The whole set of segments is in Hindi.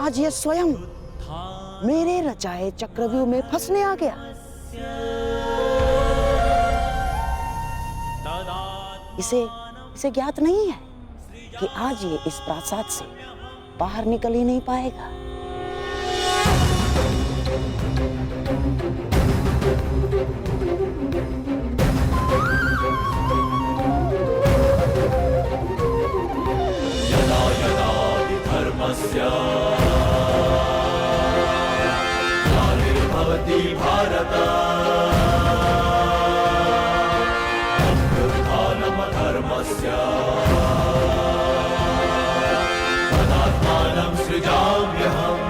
आज ये स्वयं मेरे रचाए चक्रव्यूह में फंसने आ गया। इसे ज्ञात नहीं है कि आज ये इस प्रासाद से बाहर निकल ही नहीं पाएगा। यदा यदा धर्मस्य ग्लानिर्भवति भारत धर्मस्य तदात्मानं सृजाम्यहम्।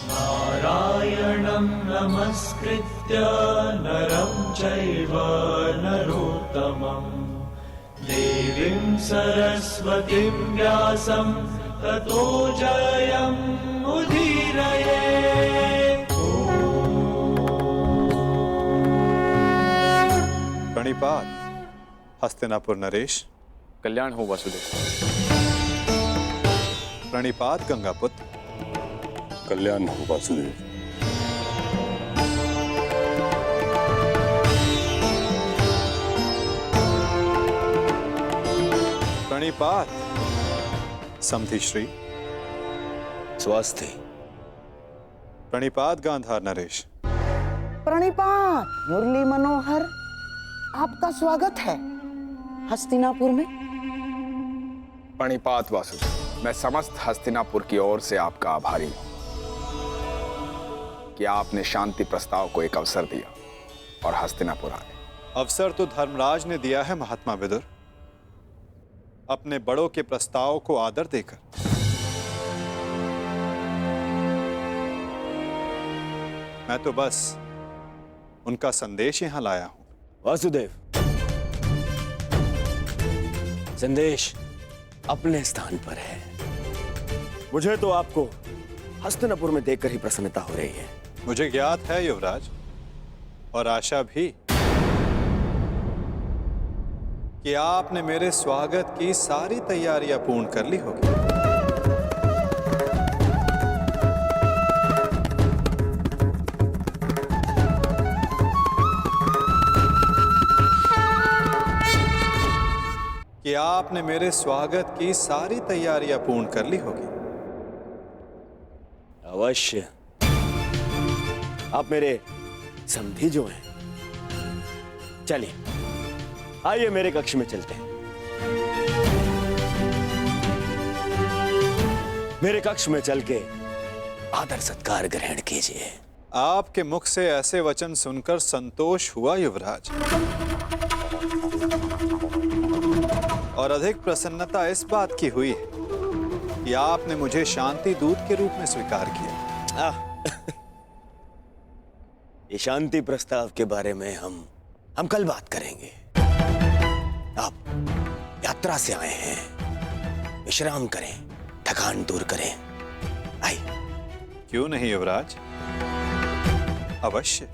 नारायणं नमस्कृत्य नरं चैव नरोत्तमं देवीं सरस्वतीं व्यासं ततो जयमुदीरयेत्। प्रणिपात हस्तिनापुर नरेश। कल्याण हो वासुदेव। प्रणिपात गंगापुत्र। कल्याण हो वासुदेव। प्रणिपात समधि श्री। स्वास्थ्य। प्रणिपात गांधार नरेश। प्रणिपात मुरली मनोहर, आपका स्वागत है हस्तिनापुर में। प्रणिपात वासुदेव, मैं समस्त हस्तिनापुर की ओर से आपका आभारी हूं कि आपने शांति प्रस्ताव को एक अवसर दिया और हस्तिनापुर आए। अवसर तो धर्मराज ने दिया है महात्मा विदुर, अपने बड़ों के प्रस्ताव को आदर देकर। मैं तो बस उनका संदेश यहां लाया हूं। वासुदेव, संदेश अपने स्थान पर है। मुझे तो आपको हस्तिनापुर में देखकर ही प्रसन्नता हो रही है। मुझे ज्ञात है युवराज, और आशा भी कि आपने मेरे स्वागत की सारी तैयारियां पूर्ण कर ली होगी। कि आपने मेरे स्वागत की सारी तैयारियां पूर्ण कर ली होगी। अवश्य। आप मेरे समधी जो हैं। चलिए, आइए मेरे कक्ष में चलते हैं। मेरे कक्ष में चल के आदर सत्कार ग्रहण कीजिए। आपके मुख से ऐसे वचन सुनकर संतोष हुआ युवराज, और अधिक प्रसन्नता इस बात की हुई है कि आपने मुझे शांति दूत के रूप में स्वीकार किया। ये शांति प्रस्ताव के बारे में हम कल बात करेंगे। आप यात्रा से आए हैं, विश्राम करें, थकान दूर करें। आइए। क्यों नहीं युवराज, अवश्य।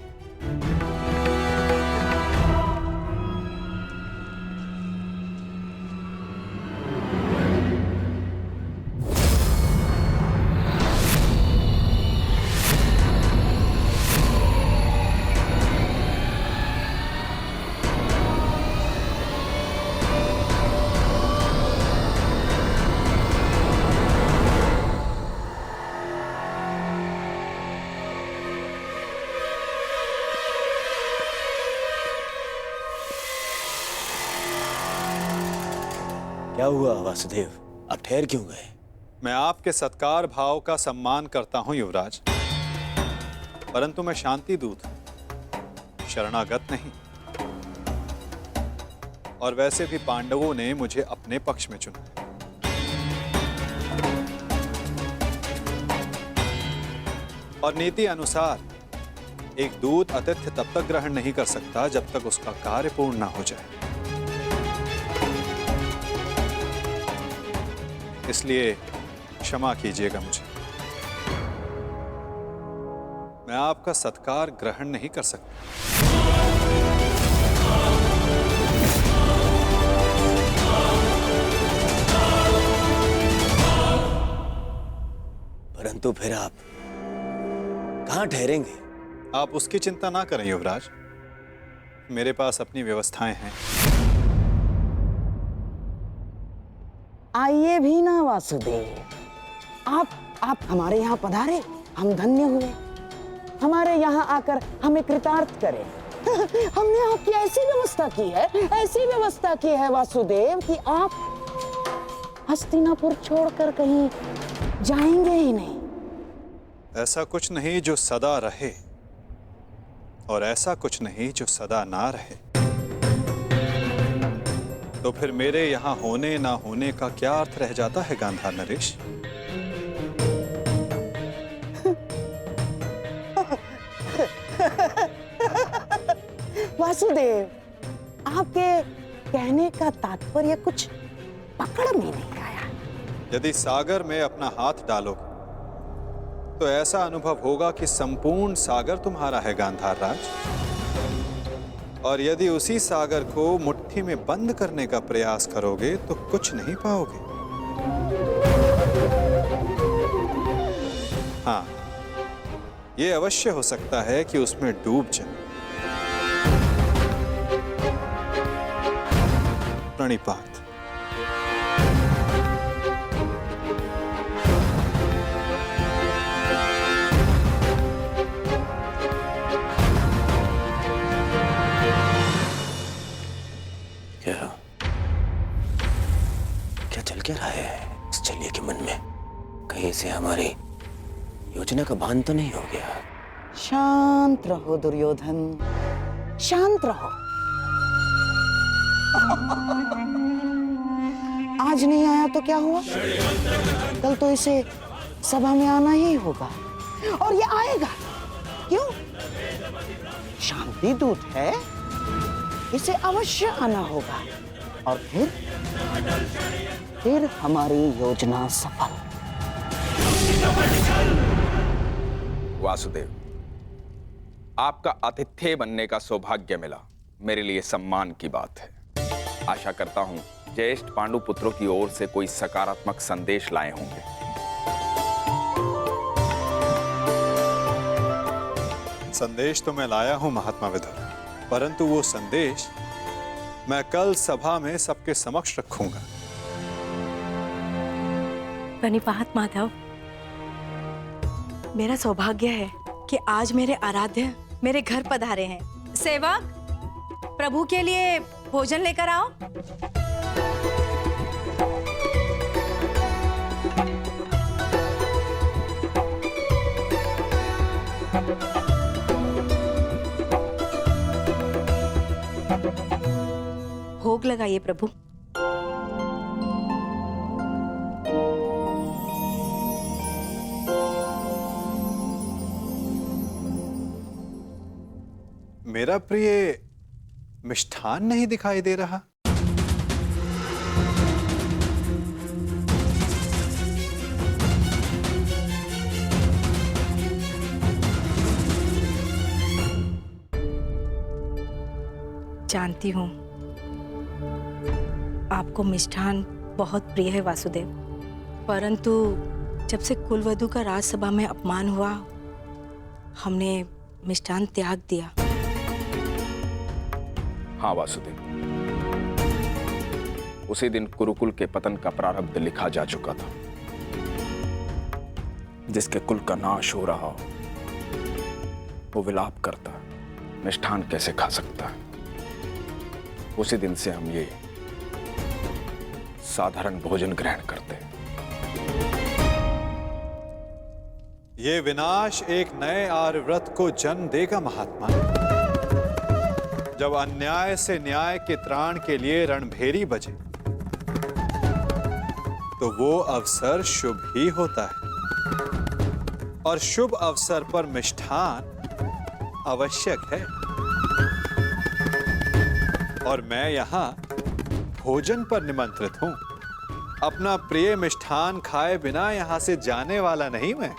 क्या हुआ वासुदेव, आप ठहर क्यों गए? मैं आपके सत्कार भाव का सम्मान करता हूं युवराज, परंतु मैं शांति दूत हूं, शरणागत नहीं। और वैसे भी पांडवों ने मुझे अपने पक्ष में चुना है। और नीति अनुसार एक दूत आतिथ्य तब तक ग्रहण नहीं कर सकता जब तक उसका कार्य पूर्ण ना हो जाए। इसलिए क्षमा कीजिएगा मुझे, मैं आपका सत्कार ग्रहण नहीं कर सकता। परंतु फिर आप कहां ठहरेंगे? आप उसकी चिंता ना करें युवराज, मेरे पास अपनी व्यवस्थाएं हैं। आइए भी ना वासुदेव, आप हमारे यहाँ पधारे, हम धन्य हुए। हमारे यहाँ आकर हमें कृतार्थ करें। हमने आपकी ऐसी व्यवस्था की है, ऐसी व्यवस्था की है वासुदेव कि आप हस्तिनापुर छोड़कर कहीं जाएंगे ही नहीं। ऐसा कुछ नहीं जो सदा रहे, और ऐसा कुछ नहीं जो सदा ना रहे। तो फिर मेरे यहाँ होने ना होने का क्या अर्थ रह जाता है गांधार नरेश? वासुदेव, आपके कहने का तात्पर्य कुछ पकड़ में नहीं आया। यदि सागर में अपना हाथ डालोगे तो ऐसा अनुभव होगा कि संपूर्ण सागर तुम्हारा है गांधार राज। और यदि उसी सागर को मुट्ठी में बंद करने का प्रयास करोगे तो कुछ नहीं पाओगे। हाँ, यह अवश्य हो सकता है कि उसमें डूब जाए। प्रणिपात। क्या चल क्या रहा है इस चलिए के मन में? कहीं से हमारी योजना का भान तो नहीं हो गया? शांत रहो दुर्योधन, शांत रहो। आज नहीं आया तो क्या हुआ? कल तो इसे सभा में आना ही होगा, और ये आएगा। क्यों? शांति दूत है, इसे अवश्य आना होगा, और फिर हमारी योजना सफल। वासुदेव, आपका आतिथ्य बनने का सौभाग्य मिला, मेरे लिए सम्मान की बात है। आशा करता हूं ज्येष्ठ पांडु पुत्रों की ओर से कोई सकारात्मक संदेश लाए होंगे। संदेश तो मैं लाया हूं महात्मा विदुर, परंतु वो संदेश मैं कल सभा में सबके समक्ष रखूंगा। प्रणिपात माधव, मेरा सौभाग्य है कि आज मेरे आराध्य मेरे घर पधारे हैं। सेवक, प्रभु के लिए भोजन लेकर आओ। भोग लगाइए प्रभु। मेरा प्रिय मिष्ठान नहीं दिखाई दे रहा। जानती हूँ आपको मिष्ठान बहुत प्रिय है वासुदेव, परंतु जब से कुलवधू का राजसभा में अपमान हुआ, हमने मिष्ठान त्याग दिया। हाँ वासुदेव, उसी दिन कुरुकुल के पतन का प्रारब्ध लिखा जा चुका था। जिसके कुल का नाश हो रहा हो वो विलाप करता, मिष्ठान कैसे खा सकता है? उसी दिन से हम ये साधारण भोजन ग्रहण करते। ये विनाश एक नए आर्यव्रत को जन्म देगा महात्मा। जब अन्याय से न्याय के त्राण के लिए रणभेरी बजे तो वो अवसर शुभ ही होता है, और शुभ अवसर पर मिष्ठान आवश्यक है। और मैं यहां भोजन पर निमंत्रित हूं। अपना प्रिय मिष्ठान खाए बिना यहां से जाने वाला नहीं मैं।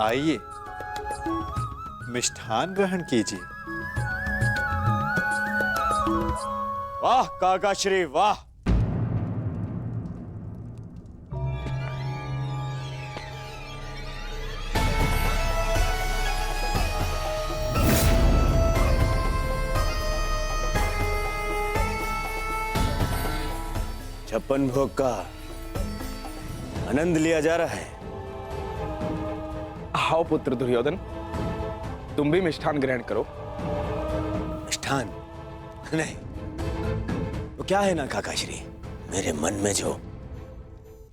आइए, मिष्ठान ग्रहण कीजिए। वाह काका श्री वाह। छप्पन भोग का आनंद लिया जा रहा है। आओ पुत्र दुर्योधन, तुम भी मिष्ठान ग्रहण करो। मिष्ठान नहीं तो क्या है ना काका श्री, मेरे मन में जो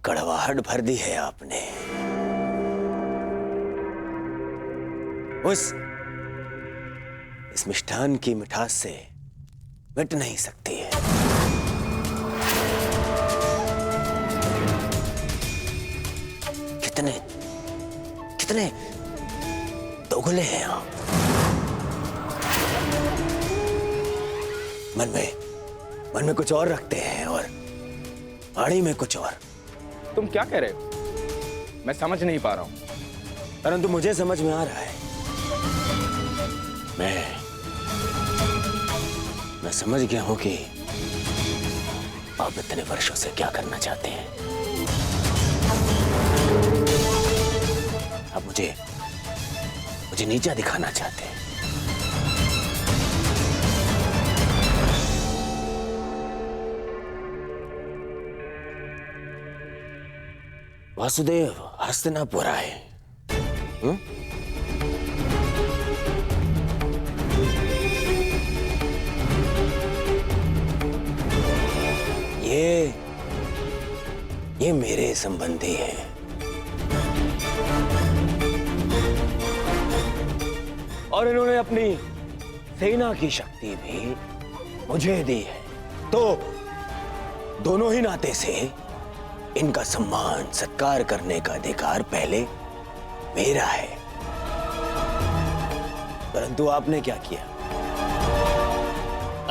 कड़वाहट भर दी है आपने, इस मिष्ठान की मिठास से मिट नहीं सकती है। कितने दोगले हैं आप। मन में कुछ और रखते हैं और वाणी में कुछ और। तुम क्या कह रहे हो? मैं समझ नहीं पा रहा हूं। परंतु मुझे समझ में आ रहा है। मैं समझ गया हूं कि आप इतने वर्षों से क्या करना चाहते हैं। आप मुझे नीचा दिखाना चाहते हैं। वासुदेव हस्तिनापुर आए। ये मेरे संबंधी हैं। और इन्होंने अपनी सेना की शक्ति भी मुझे दी है, तो दोनों ही नाते से इनका सम्मान सत्कार करने का अधिकार पहले मेरा है। परंतु आपने क्या किया?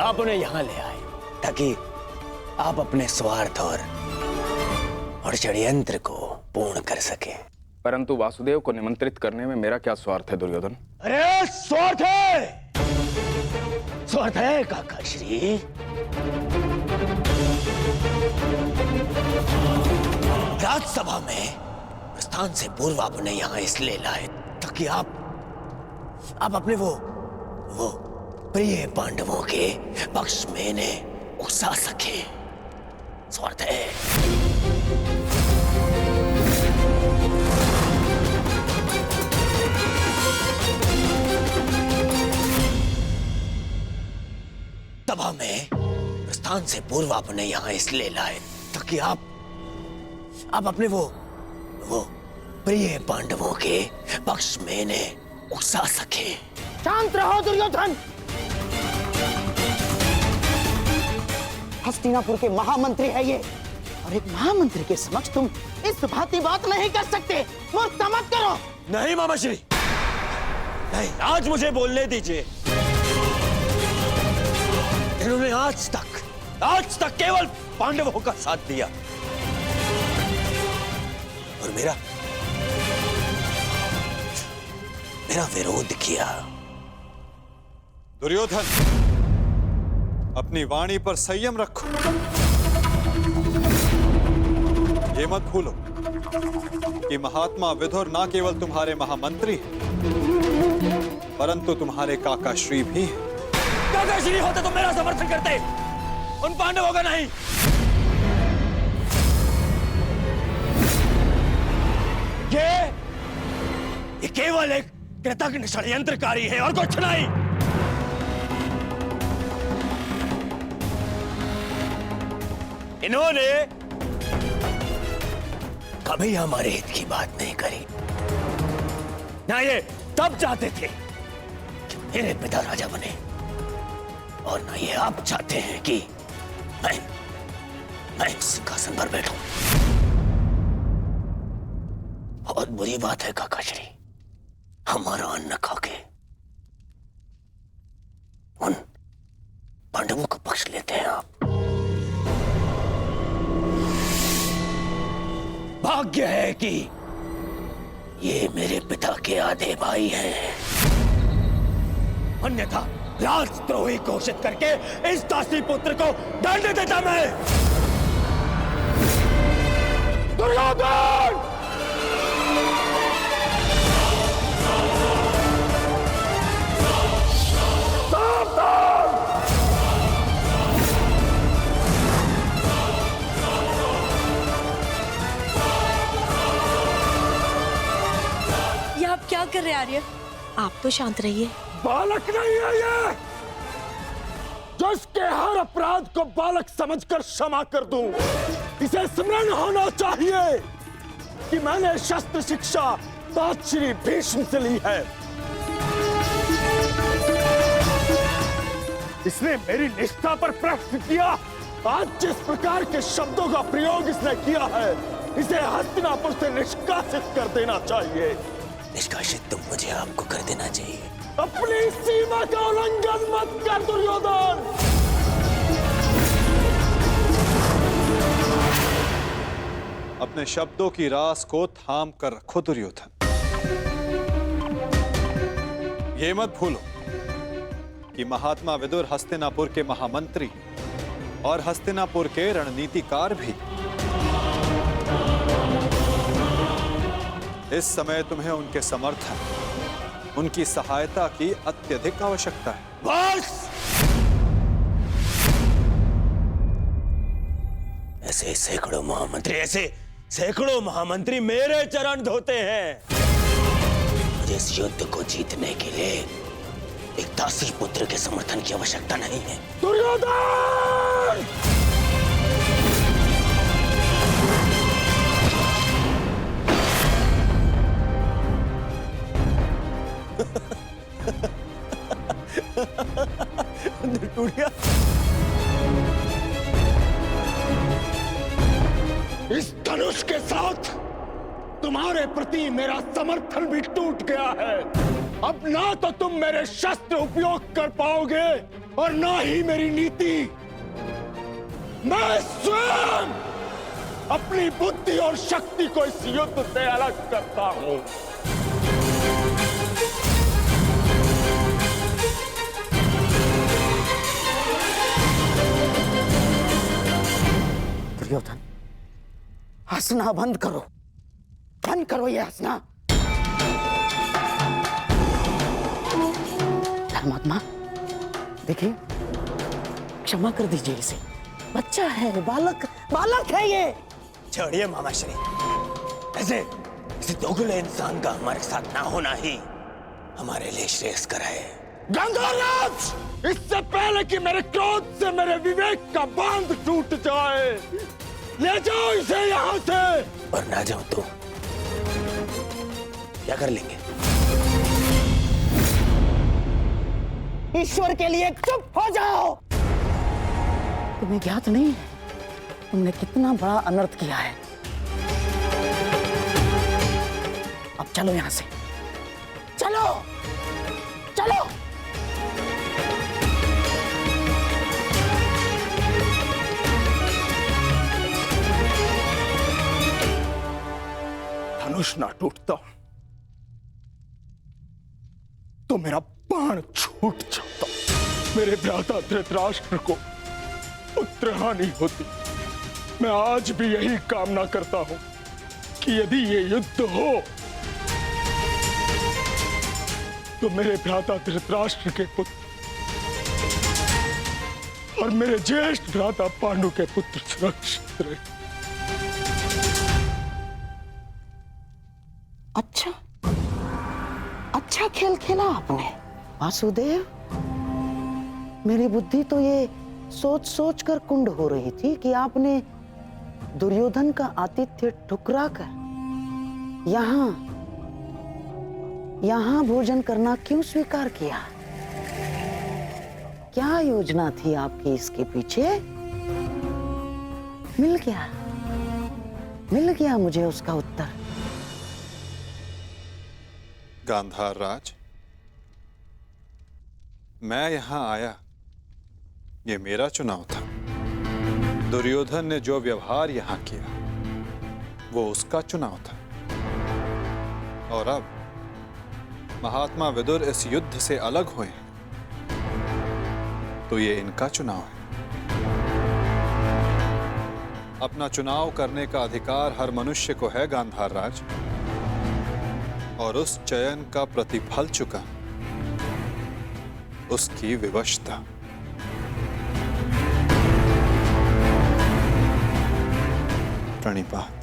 आप उन्हें यहां ले आए ताकि आप अपने स्वार्थ और षड्यंत्र को पूर्ण कर सके। परंतु वासुदेव को निमंत्रित करने में मेरा क्या स्वार्थ है दुर्योधन? अरे स्वार्थ है काका श्री। राज्यसभा में प्रस्थान से पूर्व आपने यहां इसलिए लाए ताकि आप अपने वो प्रिय पांडवों के पक्ष में इन्हें उकसा सके। स्वार्थ है। सभा में प्रस्थान से पूर्व आपने यहां इसलिए लाए ताकि आप अपने वो प्रिय पांडवों के पक्ष में इन्हें उकसा सके। शांत रहो दुर्योधन। हस्तिनापुर के महामंत्री है ये, और एक महामंत्री के समक्ष तुम इस भांति बात नहीं कर सकते। मूर्खता मत करो। नहीं मामा श्री, नहीं, आज मुझे बोलने दीजिए। इन्होंने आज तक केवल पांडवों का साथ दिया और मेरा विरोध किया। दुर्योधन, अपनी वाणी पर संयम रखो। ये मत भूलो कि महात्मा विदुर ना केवल तुम्हारे महामंत्री परंतु तुम्हारे काका श्री भी हैं। काका श्री होते तो मेरा समर्थन करते, उन पांडवों का नहीं। ये केवल एक कृतज्ञ षड्यंत्रकारी है और कुछ नहीं। इन्होंने कभी हमारे हित की बात नहीं करी। ना ये तब चाहते थे कि मेरे पिता राजा बने, और ना ये आप चाहते हैं कि मैं सिंहासन पर बैठूं। बहुत बुरी बात है काका श्री, हमारा अन्न खाके उन पांडवों का पक्ष लेते हैं आप। भाग्य है कि ये मेरे पिता के आधे भाई हैं, अन्यथा राजद्रोही घोषित करके इस दासी पुत्र को दंड देता मैं। दुर्योधन! क्या कर रहे आर्य? आप तो शांत रहिए। बालक नहीं है ये, जो इसके हर अपराध को बालक समझकर क्षमा कर दूं। इसे स्मरण होना चाहिए कि मैंने शस्त्र शिक्षा तात श्री भीष्म से ली है। इसने मेरी निष्ठा पर प्रश्न किया। आज जिस प्रकार के शब्दों का प्रयोग इसने किया है, इसे हस्तिनापुर से निष्कासित कर देना चाहिए। निष्कासित तो मुझे आपको कर देना चाहिए। अपनी सीमा का उल्लंघन मत कर दुर्योधन। अपने शब्दों की रास को थाम कर रखो दुर्योधन। ये मत भूलो कि महात्मा विदुर हस्तिनापुर के महामंत्री और हस्तिनापुर के रणनीतिकार भी। इस समय तुम्हें उनके समर्थन, उनकी सहायता की अत्यधिक आवश्यकता है। बस! ऐसे सैकड़ों महामंत्री मेरे चरण धोते हैं। मुझे इस युद्ध को जीतने के लिए एक दासी पुत्र के समर्थन की आवश्यकता नहीं है। दुर्योधन! इस धनुष के साथ तुम्हारे प्रति मेरा समर्थन भी टूट गया है। अब ना तो तुम मेरे शस्त्र उपयोग कर पाओगे और ना ही मेरी नीति। मैं स्वयं अपनी बुद्धि और शक्ति को इस युद्ध से अलग करता हूं। दुर्योधन, हंसना बंद करो, बंद करो ये हंसना। धर्मात्मा, देखिए, क्षमा कर दीजिए इसे। बच्चा है, बालक है ये। छोड़िए मामाश्री, ऐसे दोगले इंसान का हमारे साथ ना होना ही हमारे लिए श्रेयस्कर है। गंगाराज, इससे पहले कि मेरे क्रोध से मेरे विवेक का बांध टूट जाए, ले जाओ इसे यहाँ से। और ना जाओ तो क्या कर लेंगे? ईश्वर के लिए चुप हो जाओ। तुम्हें ज्ञात नहीं है तुमने कितना बड़ा अनर्थ किया है। अब चलो यहां से, चलो चलो। धनुष ना टूटता तो मेरा बाण छूट जाता। मेरे भ्राता धृतराष्ट्र को पुत्र हानि होती। मैं आज भी यही कामना करता हूं कि यदि ये युद्ध हो तो मेरे भ्राता धृतराष्ट्र के पुत्र और मेरे ज्येष्ठ भ्राता पांडु के पुत्र सुरक्षित रहे। अच्छा खेल खेला आपने वासुदेव। मेरी बुद्धि तो ये सोच सोच कर कुंड हो रही थी कि आपने दुर्योधन का आतिथ्य ठुकरा कर यहाँ भोजन करना क्यों स्वीकार किया? क्या योजना थी आपकी इसके पीछे? मिल गया मुझे उसका उत्तर। गांधार राज, मैं यहां आया, ये मेरा चुनाव था। दुर्योधन ने जो व्यवहार यहां किया वो उसका चुनाव था, और अब महात्मा विदुर इस युद्ध से अलग हुए हैं तो ये इनका चुनाव है। अपना चुनाव करने का अधिकार हर मनुष्य को है गांधार राज, और उस चयन का प्रतिफल चुका उसकी विवशता। प्रणिपात।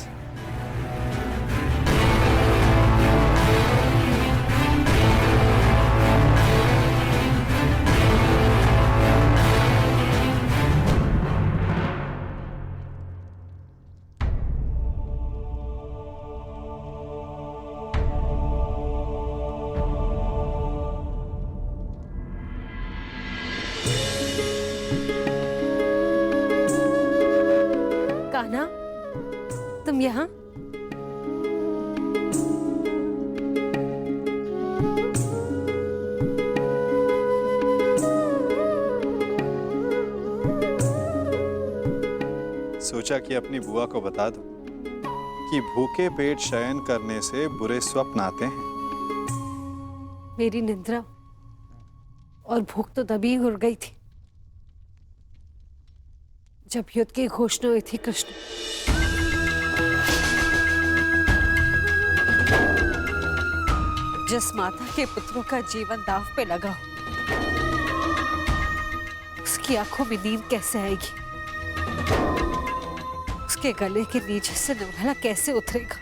कान्हा, तुम यहाँ? सोचा कि अपनी बुआ को बता दूं कि भूखे पेट शयन करने से बुरे स्वप्न आते हैं। मेरी निद्रा और भूख तो तभी उड़ गई थी जब युद्ध की घोषणा हुई थी। कृष्ण, जिस माता के पुत्रों का जीवन दांव पे लगा हो, उसकी आंखों में नींद कैसे आएगी? उसके गले के नीचे से नवाला कैसे उतरेगा?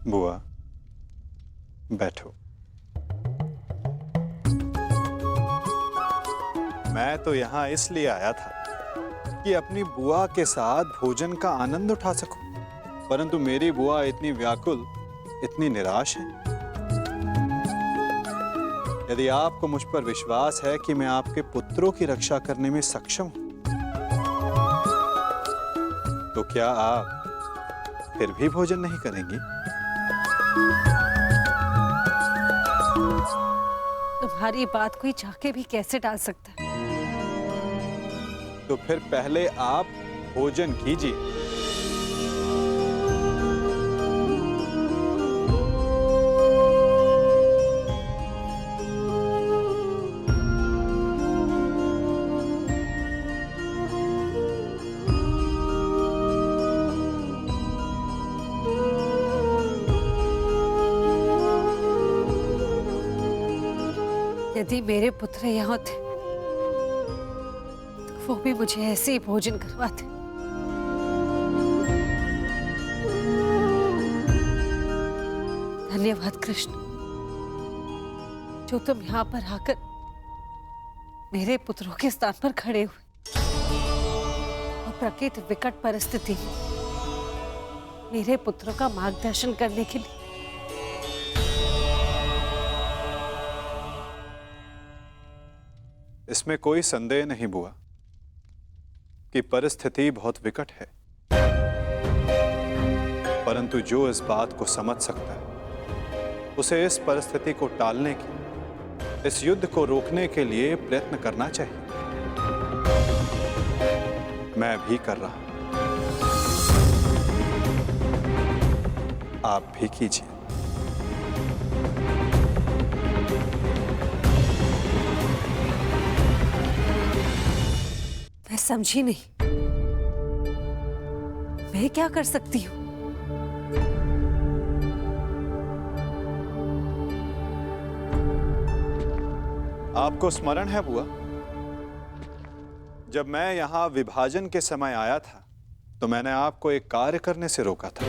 बुआ, बैठो। मैं तो यहाँ इसलिए आया था कि अपनी बुआ के साथ भोजन का आनंद उठा सकूं, परंतु मेरी बुआ इतनी व्याकुल, इतनी निराश है। यदि आपको मुझ पर विश्वास है कि मैं आपके पुत्रों की रक्षा करने में सक्षम हूं, तो क्या आप फिर भी भोजन नहीं करेंगी? तुम्हारी बात कोई चाह के भी कैसे टाल सकता है? तो फिर पहले आप भोजन कीजिए। यदि मेरे पुत्र यहाँ होते तो वो भी मुझे ऐसे ही भोजन करवाते। धन्यवाद कृष्ण, जो तुम यहाँ पर आकर मेरे पुत्रों के स्थान पर खड़े हुए और प्रकृति विकट परिस्थिति में मेरे पुत्रों का मार्गदर्शन करने के लिए। इसमें कोई संदेह नहीं बुआ कि परिस्थिति बहुत विकट है, परंतु जो इस बात को समझ सकता है उसे इस परिस्थिति को टालने की, इस युद्ध को रोकने के लिए प्रयत्न करना चाहिए। मैं भी कर रहा हूं, आप भी कीजिए। समझी नहीं, मैं क्या कर सकती हूँ? आपको स्मरण है बुआ, जब मैं यहां विभाजन के समय आया था तो मैंने आपको एक कार्य करने से रोका था।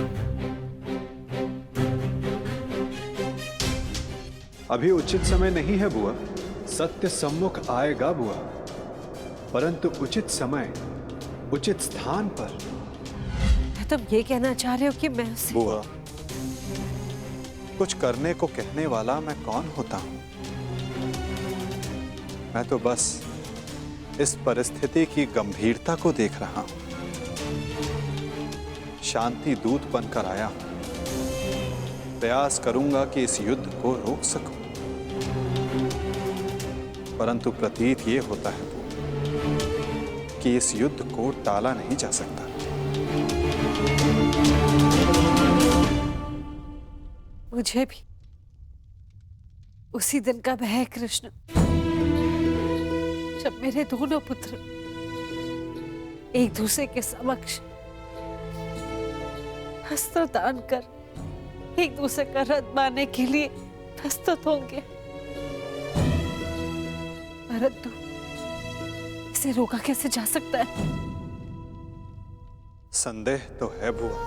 अभी उचित समय नहीं है बुआ, सत्य सम्मुख आएगा बुआ, परंतु उचित समय उचित स्थान पर। तुम ये कहना चाह रहे हो कि मैं उसे... बुआ, कुछ करने को कहने वाला मैं कौन होता हूं? मैं तो बस इस परिस्थिति की गंभीरता को देख रहा हूं। शांति दूत बनकर आया हूं। प्रयास करूंगा कि इस युद्ध को रोक सकूं, परंतु प्रतीत ये होता है कि इस युद्ध को टाला नहीं जा सकता। मुझे भी उसी दिन का भय है कृष्ण, जब मेरे दोनों पुत्र एक दूसरे के समक्ष अस्त्र दान कर एक दूसरे का रथ बांधने के लिए प्रस्तुत होंगे, परंतु इसे रोका कैसे जा सकता है? संदेह तो है बुआ,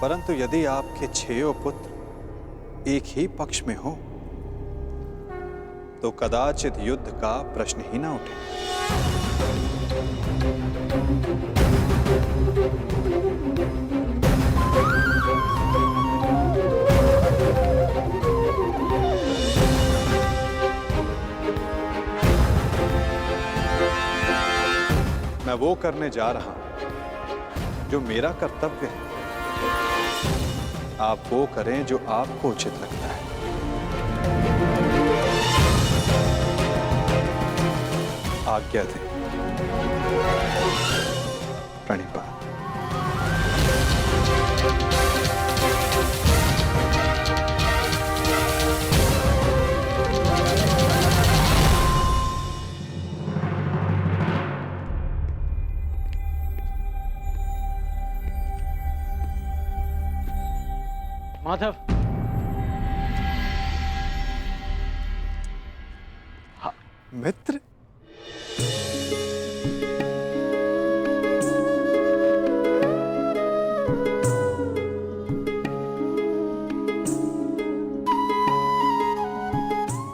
परंतु यदि आपके 6 पुत्र एक ही पक्ष में हो तो कदाचित युद्ध का प्रश्न ही ना उठे। मैं वो करने जा रहा हूं जो मेरा कर्तव्य है। आप वो करें जो आपको उचित लगता है। आज्ञा दें। प्रणिपात। माधव, मित्र,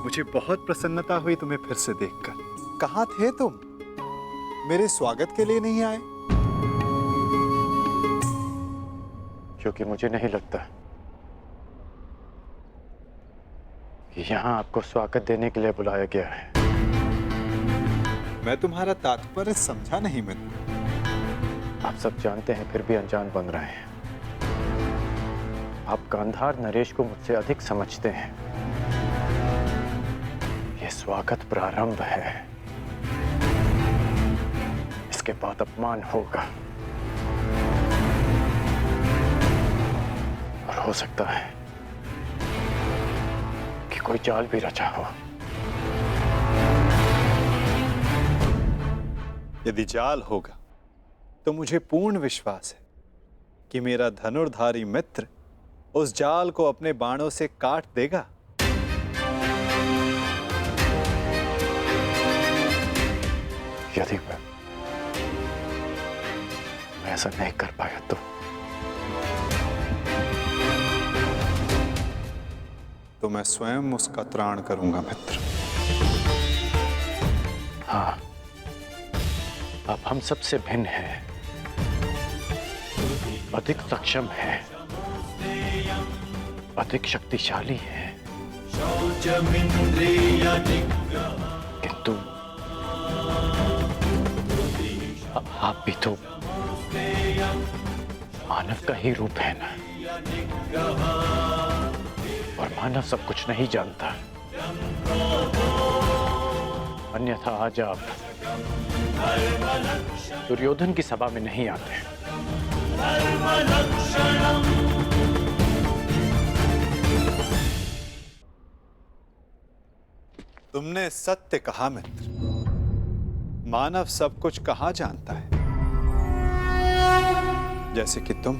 मुझे बहुत प्रसन्नता हुई तुम्हें फिर से देखकर। कहाँ थे तुम? मेरे स्वागत के लिए नहीं आए? क्योंकि मुझे नहीं लगता कि यहाँ आपको स्वागत देने के लिए बुलाया गया है। मैं तुम्हारा तात्पर्य समझा नहीं मित्र। आप सब जानते हैं, फिर भी अनजान बन रहे हैं। आप गांधार नरेश को मुझसे अधिक समझते हैं। ये स्वागत प्रारंभ है, इसके बाद अपमान होगा और हो सकता है कि कोई जाल भी रचा हो। यदि जाल होगा तो मुझे पूर्ण विश्वास है कि मेरा धनुर्धारी मित्र उस जाल को अपने बाणों से काट देगा। यदि मैं ऐसा नहीं कर पाया तो मैं स्वयं उसका त्राण करूंगा मित्र। हाँ, आप हम सबसे भिन्न हैं, अधिक सक्षम हैं, अधिक शक्तिशाली हैं, किंतु आप भी तो मानव का ही रूप है ना, और मानव सब कुछ नहीं जानता। अन्यथा आज आप दुर्योधन की सभा में नहीं आते। तुमने सत्य कहा मित्र। मानव सब कुछ कहाँ जानता है, जैसे कि तुम।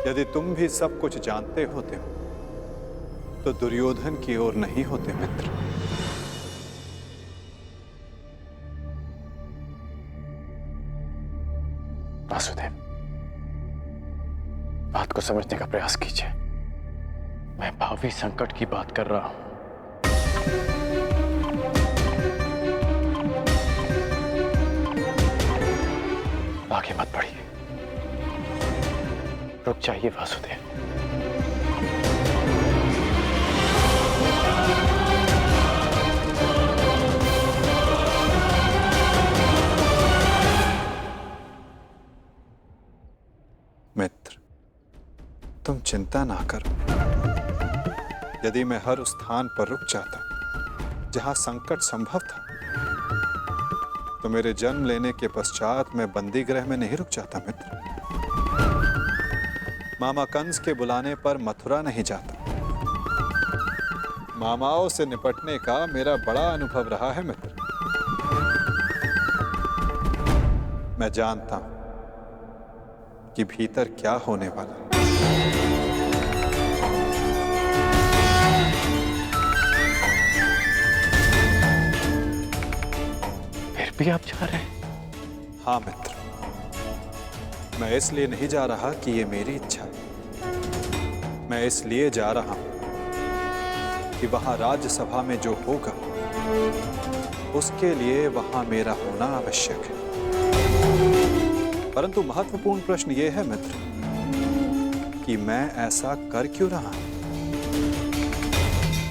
यदि तुम भी सब कुछ जानते होते हो तो दुर्योधन की ओर नहीं होते मित्र। वासुदेव, बात को समझने का प्रयास कीजिए। मैं भावी संकट की बात कर रहा हूं। आगे मत बढ़िए, रुक जाइए वासुदेव। मित्र, तुम चिंता ना करो। यदि मैं हर उस स्थान पर रुक जाता जहां संकट संभव था, तो मेरे जन्म लेने के पश्चात मैं बंदी गृह में नहीं रुक जाता मित्र। मामा कंस के बुलाने पर मथुरा नहीं जाता। मामाओं से निपटने का मेरा बड़ा अनुभव रहा है मित्र। मैं जानता हूं कि भीतर क्या होने वाला है। फिर भी आप जा रहे हैं? हाँ मित्र, मैं इसलिए नहीं जा रहा कि ये मेरी इच्छा है। मैं इसलिए जा रहा हूं कि वहां राज्यसभा में जो होगा उसके लिए वहां मेरा होना आवश्यक है। परंतु महत्वपूर्ण प्रश्न यह है मित्र कि मैं ऐसा कर क्यों रहा हूं।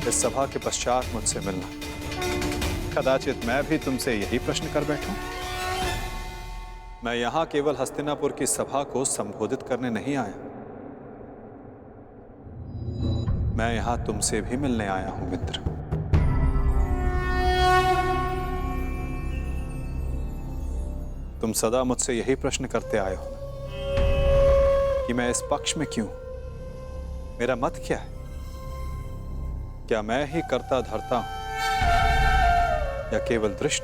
इस सभा के पश्चात मुझसे मिलना, कदाचित मैं भी तुमसे यही प्रश्न कर बैठूं। मैं यहां केवल हस्तिनापुर की सभा को संबोधित करने नहीं आया, मैं यहां तुमसे भी मिलने आया हूं मित्र। तुम सदा मुझसे यही प्रश्न करते आए हो कि मैं इस पक्ष में क्यों, मेरा मत क्या है। क्या मैं ही कर्ता धर्ता हूं या केवल दृष्ट?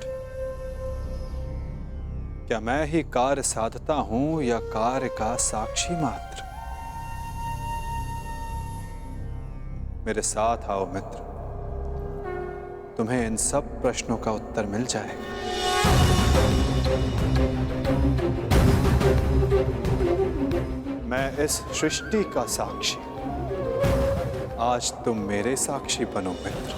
क्या मैं ही कार्य साधता हूं या कार्य का साक्षी मात्र? मेरे साथ आओ मित्र, तुम्हें इन सब प्रश्नों का उत्तर मिल जाएगा। मैं इस सृष्टि का साक्षी, आज तुम मेरे साक्षी बनो मित्र।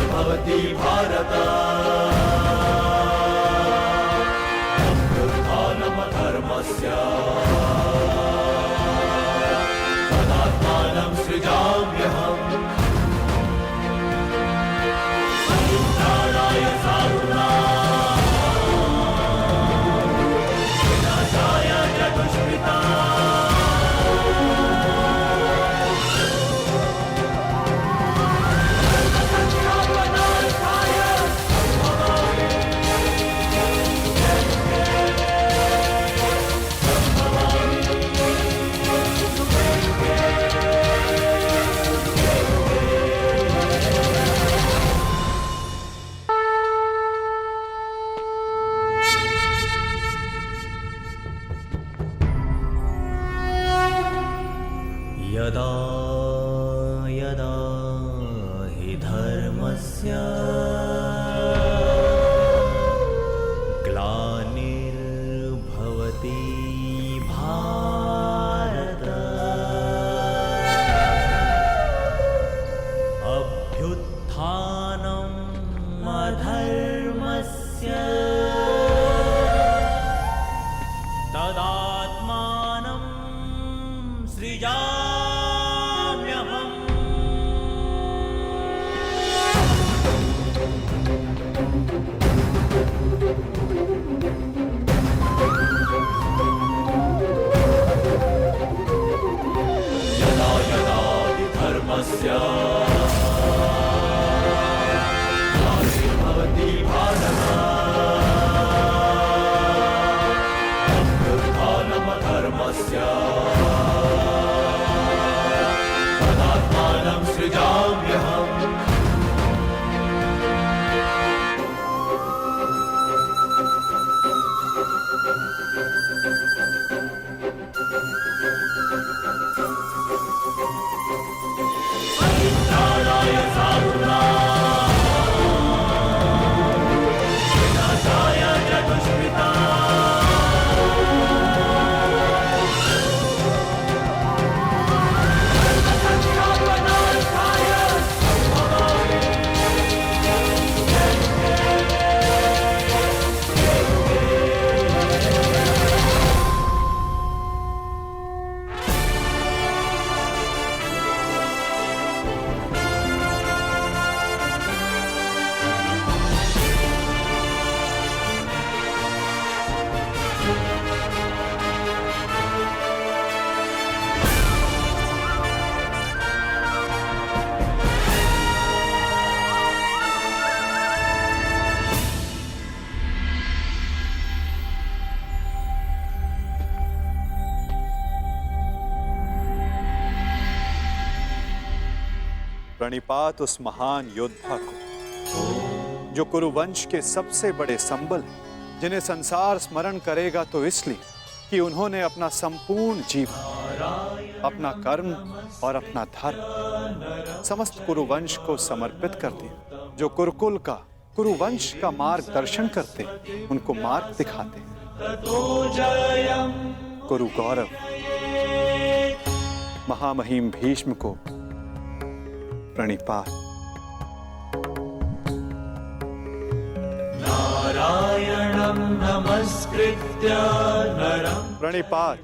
भवति भारत उत्थानम धर्मस्य तदात्मानं सृजाम्यहम् परित्राणाय साधूनां विनाशाय च दुष्कृताम्। यदा यदा हि धर्मस्य ग्लानिर्भवति भारत अभ्युत्थानम् अधर्मस्य तदात्मानं सृजाम्यहम्। यदा यदा हि धर्मस्य ग्लानिर्भवति भारत अभ्युत्थानम् अधर्मस्य प्रणिपात उस महान योद्धा को जो कुरुवंश के सबसे बड़े संबल हैं, जिन्हें संसार स्मरण करेगा तो इसलिए कि उन्होंने अपना संपूर्ण जीवन, अपना कर्म और अपना धर्म समस्त कुरुवंश को समर्पित कर दिया। जो कुरुकुल का, कुरुवंश का मार्गदर्शन करते, उनको मार्ग दिखाते। कुरु गौरव महामहिम भीष्म को प्रणिपात। नारायणं नमस्कृत्य नरं प्रणिपात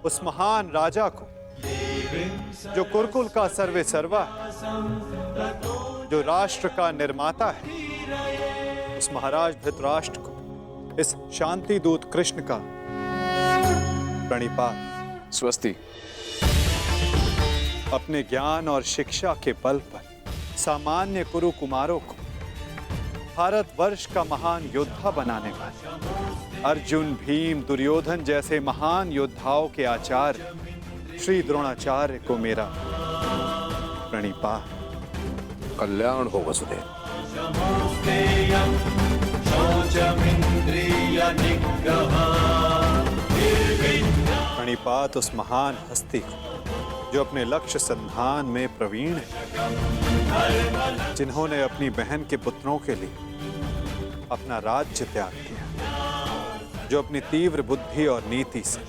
उस महान राजा को जो कुरुकुल का सर्वे सर्वा है, जो राष्ट्र का निर्माता है, उस महाराज धृतराष्ट्र को, इस शांति दूत कृष्ण का प्रणिपात। स्वस्ति। अपने ज्ञान और शिक्षा के बल पर सामान्य कुरु कुमारों को भारतवर्ष का महान योद्धा बनाने वाले अर्जुन, भीम, दुर्योधन जैसे महान योद्धाओं के आचार्य श्री द्रोणाचार्य को मेरा प्रणिपात। कल्याण हो वसुदेव। प्रणिपात उस महान हस्ती को जो अपने लक्ष्य संधान में प्रवीण है, जिन्होंने अपनी बहन के पुत्रों के लिए अपना राज्य त्याग किया, जो अपनी तीव्र बुद्धि और नीति से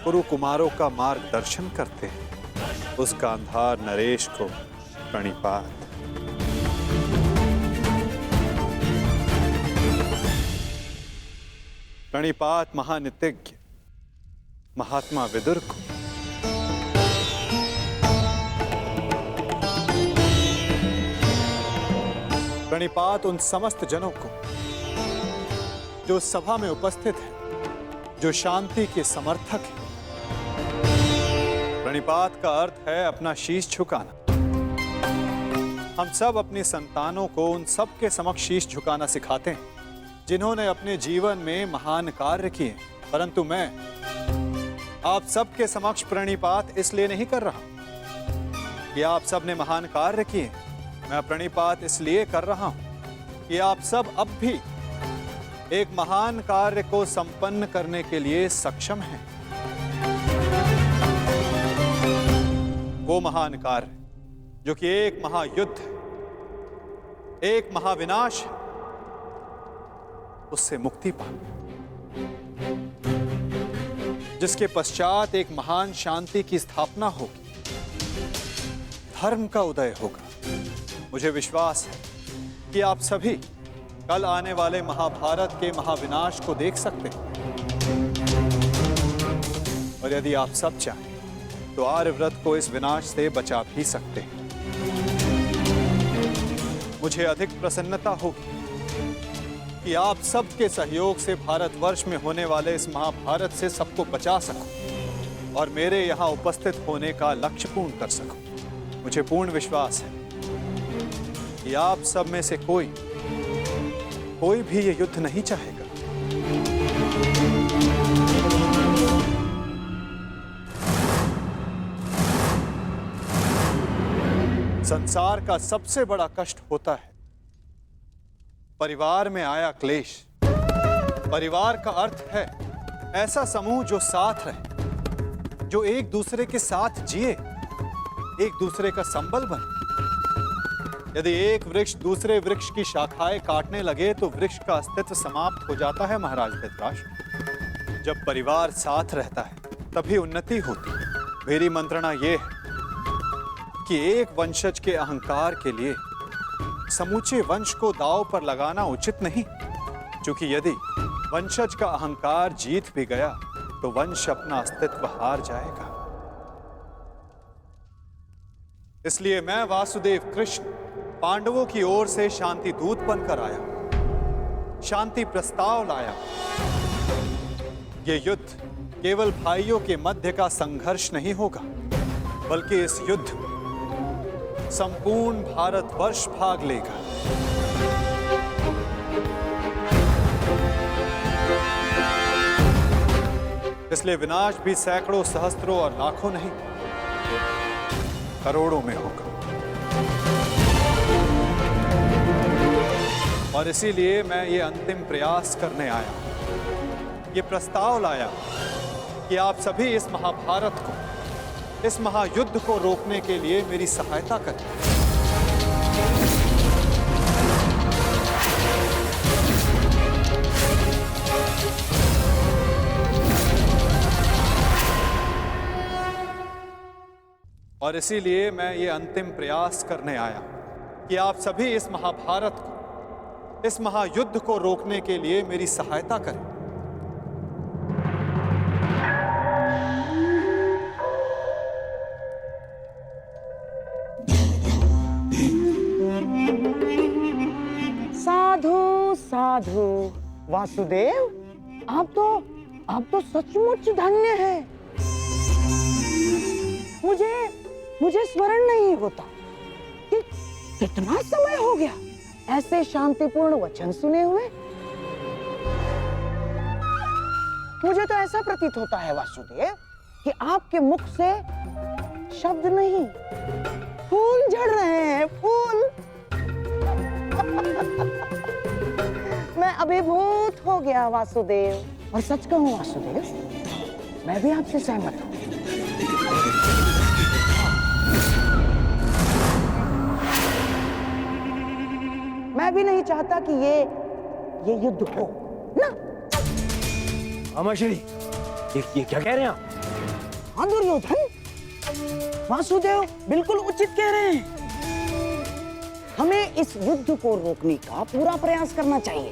कुरु कुमारों का मार्गदर्शन करते हैं, उस गांधार नरेश को प्रणिपात। प्रणिपात महानितिज्ञ महात्मा विदुर को। प्रणिपात उन समस्त जनों को जो सभा में उपस्थित हैं, जो शांति के समर्थक हैं। प्रणिपात का अर्थ है अपना शीश झुकाना। हम सब अपनी संतानों को उन सब के समक्ष शीश झुकाना सिखाते हैं जिन्होंने अपने जीवन में महान कार्य किए, परंतु मैं आप सबके समक्ष प्रणिपात इसलिए नहीं कर रहा कि आप सब ने महान कार्य किए। मैं प्रणिपात इसलिए कर रहा हूं कि आप सब अब भी एक महान कार्य को संपन्न करने के लिए सक्षम हैं। वो महान कार्य जो कि एक महायुद्ध, एक महाविनाश है, उससे मुक्ति पा, जिसके पश्चात एक महान शांति की स्थापना होगी, धर्म का उदय होगा। मुझे विश्वास है कि आप सभी कल आने वाले महाभारत के महाविनाश को देख सकते हैं, और यदि आप सब चाहें तो आर्यव्रत को इस विनाश से बचा भी सकते हैं। मुझे अधिक प्रसन्नता होगी कि आप सबके सहयोग से भारतवर्ष में होने वाले इस महाभारत से सबको बचा सकूं और मेरे यहाँ उपस्थित होने का लक्ष्य पूर्ण कर सकूं। मुझे पूर्ण विश्वास है कि आप सब में से कोई भी ये युद्ध नहीं चाहेगा। संसार का सबसे बड़ा कष्ट होता है परिवार में आया क्लेश। परिवार का अर्थ है ऐसा समूह जो साथ रहे, जो एक दूसरे के साथ जिए, एक दूसरे का संबल बने। यदि एक वृक्ष दूसरे वृक्ष की शाखाएं काटने लगे तो वृक्ष का अस्तित्व समाप्त हो जाता है। महाराज धृतराष्ट्र, जब परिवार साथ रहता है तभी उन्नति होती है। मेरी मंत्रणा यह है कि एक वंशज के अहंकार के लिए समूचे वंश को दांव पर लगाना उचित नहीं, क्योंकि यदि वंशज का अहंकार जीत भी गया तो वंश अपना अस्तित्व हार जाएगा। इसलिए मैं वासुदेव कृष्ण पांडवों की ओर से शांति दूत बनकर आया, शांति प्रस्ताव लाया। यह युद्ध केवल भाइयों के मध्य का संघर्ष नहीं होगा, बल्कि इस युद्ध में संपूर्ण भारतवर्ष भाग लेगा। इसलिए विनाश भी सैकड़ों, सहस्त्रों और लाखों नहीं, करोड़ों में होगा। और इसीलिए मैं ये अंतिम प्रयास करने आया, ये प्रस्ताव लाया कि आप सभी इस महाभारत को, इस महायुद्ध को रोकने के लिए मेरी सहायता करें। और इसीलिए मैं ये अंतिम प्रयास करने आया कि आप सभी इस महाभारत को, इस महायुद्ध को रोकने के लिए मेरी सहायता करें। साधु साधु वासुदेव, आप तो सचमुच धन्य हैं। मुझे स्मरण नहीं होता कि कितना समय हो गया ऐसे शांतिपूर्ण वचन सुने हुए। मुझे तो ऐसा प्रतीत होता है वासुदेव कि आपके मुख से शब्द नहीं, फूल झड़ रहे हैं, फूल। मैं अभिभूत हो गया वासुदेव। और सच कहूं वासुदेव, मैं भी आपसे सहमत हूं। मैं भी नहीं चाहता कि ये युद्ध हो ना। अमाश्री, ये क्या कह रहे हैं आप? हाँ दुर्योधन, वासुदेव बिल्कुल उचित कह रहे हैं। हमें इस युद्ध को रोकने का पूरा प्रयास करना चाहिए,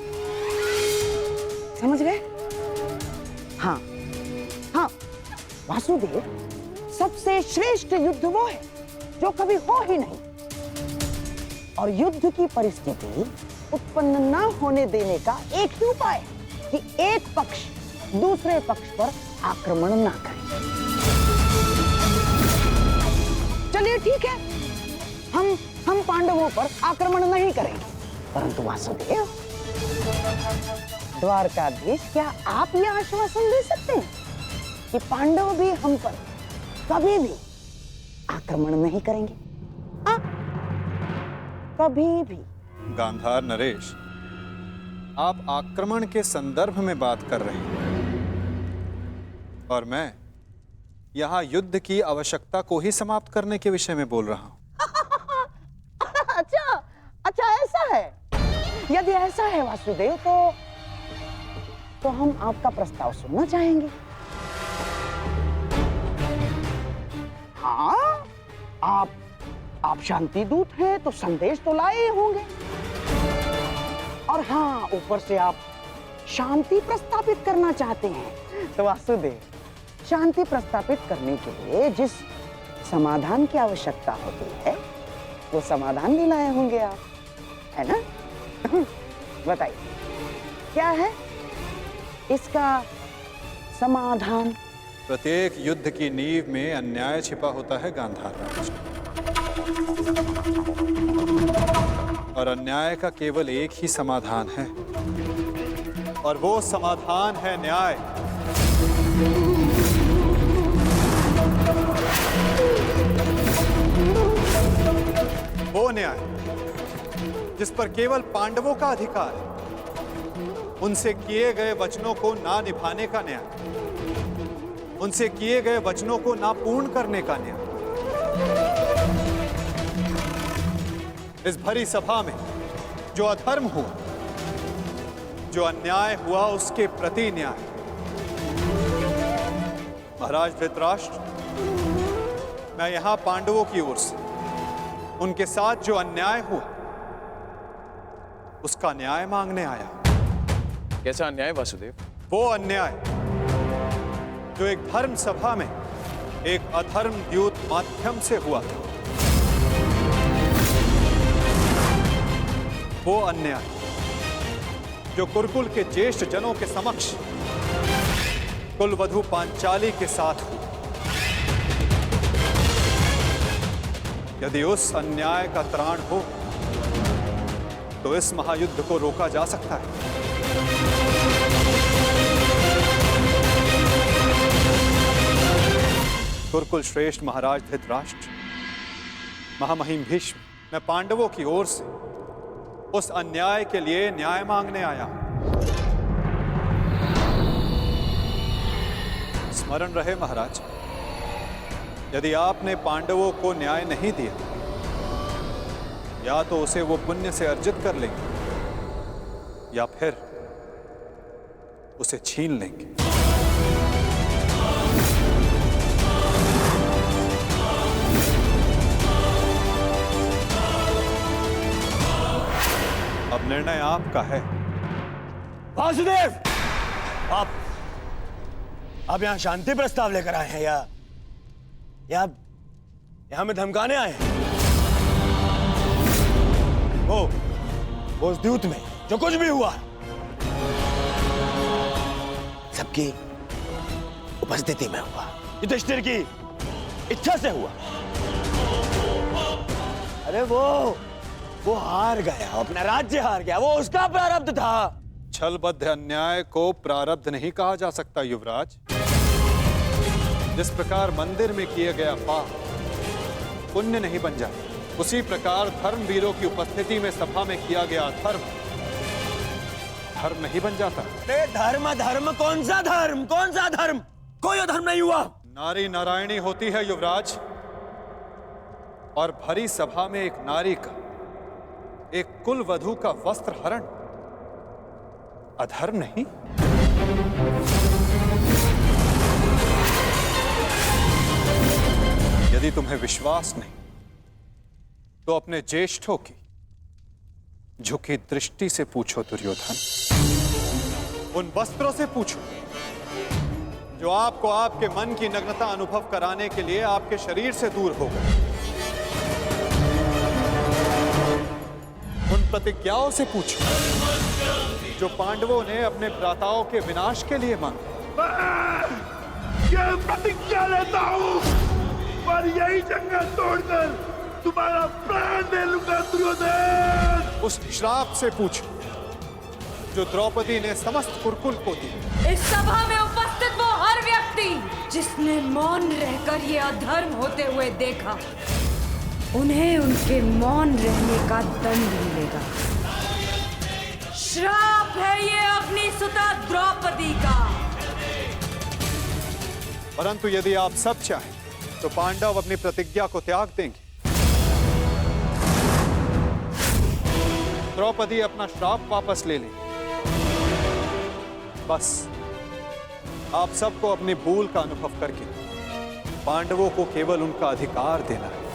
समझ गए? हाँ हाँ वासुदेव, सबसे श्रेष्ठ युद्ध वो है जो कभी हो ही नहीं। और युद्ध की परिस्थिति उत्पन्न न होने देने का एक ही उपाय है कि एक पक्ष दूसरे पक्ष पर आक्रमण न करे। चलिए ठीक है, हम पांडवों पर आक्रमण नहीं करेंगे, परंतु वासुदेव, द्वारकाधीश, क्या आप यह आश्वासन दे सकते हैं कि पांडव भी हम पर कभी भी आक्रमण नहीं करेंगे? कभी भी। गांधार नरेश, आप आक्रमण के संदर्भ में बात कर रहे हैं और मैं यहां युद्ध की आवश्यकता को ही समाप्त करने के विषय में बोल रहा हूं। अच्छा ऐसा है। यदि ऐसा है वासुदेव, तो हम आपका प्रस्ताव सुनना चाहेंगे। हाँ, आप शांति दूत हैं तो संदेश तो लाए ही होंगे। और हाँ, ऊपर से आप शांति प्रस्तापित करना चाहते हैं। तो वासुदेव, शांति प्रस्तापित करने के लिए जिस समाधान की आवश्यकता होती है, वो समाधान भी लाए होंगे आप, है ना? बताइए, क्या है इसका समाधान? प्रत्येक युद्ध की नींव में अन्याय छिपा होता है गांधार राज, और अन्याय का केवल एक ही समाधान है, और वो समाधान है न्याय। वो न्याय जिस पर केवल पांडवों का अधिकार है, उनसे किए गए वचनों को ना निभाने का न्याय, उनसे किए गए वचनों को ना पूर्ण करने का न्याय। इस भरी सभा में जो अधर्म हुआ, जो अन्याय हुआ, उसके प्रति न्याय। महाराज धृतराष्ट्र, मैं यहां पांडवों की ओर से उनके साथ जो अन्याय हुआ, उसका न्याय मांगने आया। कैसा अन्याय वासुदेव? वो अन्याय जो एक धर्म सभा में एक अधर्म द्यूत माध्यम से हुआ था। वो अन्याय जो कुरुकुल के ज्येष्ठ जनों के समक्ष कुलवधू पांचाली के साथ हुआ। यदि उस अन्याय का त्राण हो तो इस महायुद्ध को रोका जा सकता है। कुरुकुल श्रेष्ठ महाराज धृतराष्ट्र, महामहिम भीष्म, मैं पांडवों की ओर से उस अन्याय के लिए न्याय मांगने आया हूं। स्मरण रहे महाराज, यदि आपने पांडवों को न्याय नहीं दिया, या तो उसे वो पुण्य से अर्जित कर लेंगे या फिर उसे छीन लेंगे। अब निर्णय आपका है। वासुदेव, आप यहाँ शांति प्रस्ताव लेकर आए हैं या हमें धमकाने आए हैं? वो उस द्यूत में जो कुछ भी हुआ सबकी उपस्थिति में हुआ, युधिष्ठिर की इच्छा से हुआ। अरे वो हार गया, अपना राज्य हार गया, वो उसका प्रारब्ध था। छलबद्ध अन्याय को प्रारब्ध नहीं कहा जा सकता युवराज। जिस प्रकार मंदिर में किया गया पाप पुण्य नहीं बन जाता, उसी प्रकार धर्मवीरों की उपस्थिति में सभा में किया गया धर्म नहीं बन जाता। धर्म कौन सा धर्म? कोई धर्म नहीं हुआ। नारी नारायणी होती है युवराज, और भरी सभा में एक नारी का, एक कुल वधू का वस्त्र हरण अधर्म नहीं? यदि तुम्हें विश्वास नहीं तो अपने ज्येष्ठों की झुकी दृष्टि से पूछो दुर्योधन। उन वस्त्रों से पूछो जो आपको आपके मन की नग्नता अनुभव कराने के लिए आपके शरीर से दूर हो गए। उन प्रतिज्ञाओं से पूछो जो पांडवों ने अपने भ्राताओं के विनाश के लिए मांगी। मैं प्रतिज्ञा लेता हूँ और यही जंगल तोड़कर तुम्हारा प्राण दे लूंगा दुर्योधन। उस श्राप से पूछो जो द्रौपदी ने समस्त कुरुकुल को दी। इस सभा में उपस्थित वो हर व्यक्ति जिसने मौन रहकर ये अधर्म होते हुए देखा, उन्हें उनके मौन रहने का दंड मिलेगा। श्राप है ये अग्निसुता द्रौपदी का। परंतु यदि आप सब चाहें तो पांडव अपनी प्रतिज्ञा को त्याग देंगे। द्रौपदी अपना श्राप वापस ले लेंगी। बस आप सबको अपनी भूल का अनुभव करके पांडवों को केवल उनका अधिकार देना है।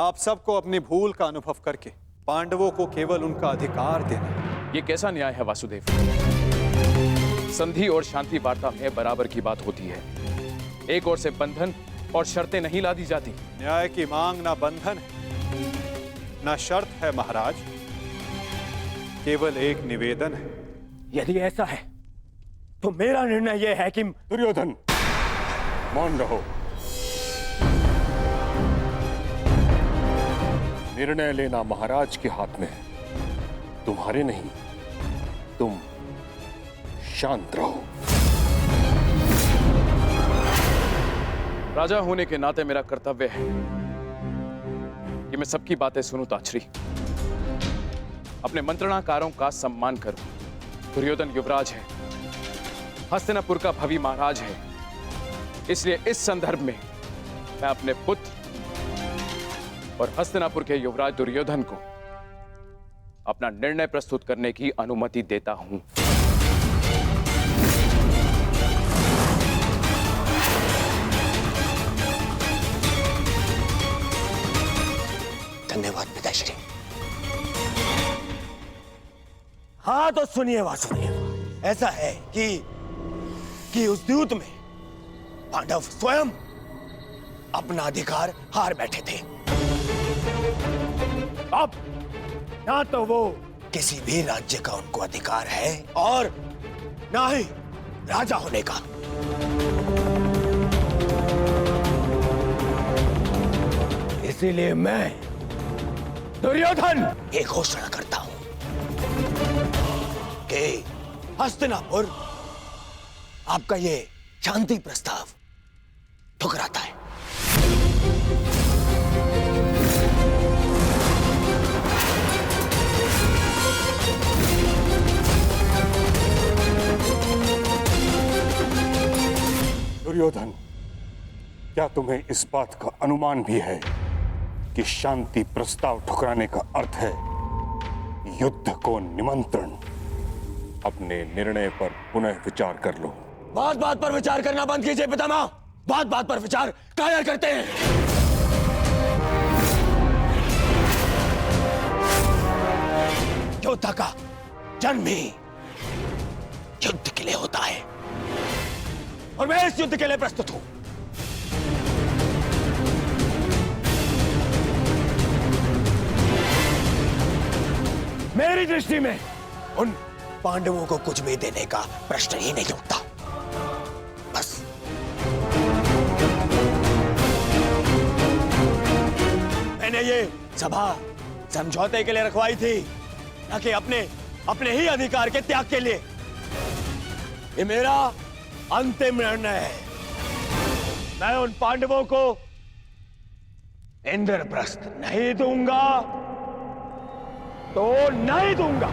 आप सबको अपनी भूल का अनुभव करके पांडवों को केवल उनका अधिकार देना है। ये कैसा न्याय है वासुदेव? संधि और शांति वार्ता में बराबर की बात होती है। एक ओर से बंधन और शर्तें नहीं ला दी जाती। न्याय की मांग ना बंधन है ना शर्त है महाराज, केवल एक निवेदन है। यदि ऐसा है तो मेरा निर्णय यह है कि दुर्योधन, मौन रहो। निर्णय लेना महाराज के हाथ में है, तुम्हारे नहीं। तुम शांत रहो। राजा होने के नाते मेरा कर्तव्य है कि मैं सबकी बातें सुनूं ताछरी, अपने मंत्रणाकारों का सम्मान करूं। दुर्योधन युवराज है, हस्तिनापुर का भवी महाराज है, इसलिए इस संदर्भ में मैं अपने पुत्र और हस्तिनापुर के युवराज दुर्योधन को अपना निर्णय प्रस्तुत करने की अनुमति देता हूं। धन्यवाद पिताश्री। हाँ तो सुनिए वासुदेव, ऐसा है कि उस द्यूत में पांडव स्वयं अपना अधिकार हार बैठे थे। अब ना तो वो किसी भी राज्य का उनको अधिकार है और ना ही राजा होने का। इसीलिए मैं दुर्योधन ये घोषणा करता हूं कि हस्तिनापुर आपका ये शांति प्रस्ताव ठुकराता है। दुर्योधन, क्या तुम्हें इस बात का अनुमान भी है कि शांति प्रस्ताव ठुकराने का अर्थ है युद्ध को निमंत्रण? अपने निर्णय पर पुनः विचार कर लो। बात बात पर विचार करना बंद कीजिए पितामह। बात बात पर विचार कायर करते हैं। योद्धा का जन्म ही युद्ध के लिए होता है और मैं इस युद्ध के लिए प्रस्तुत हूं। मेरी दृष्टि में उन पांडवों को कुछ भी देने का प्रश्न ही नहीं उठता। बस मैंने ये सभा समझौते के लिए रखवाई थी, न कि अपने ही अधिकार के त्याग के लिए। ये मेरा अंतिम निर्णय है। मैं उन पांडवों को इंद्रप्रस्थ नहीं दूंगा तो नहीं दूंगा।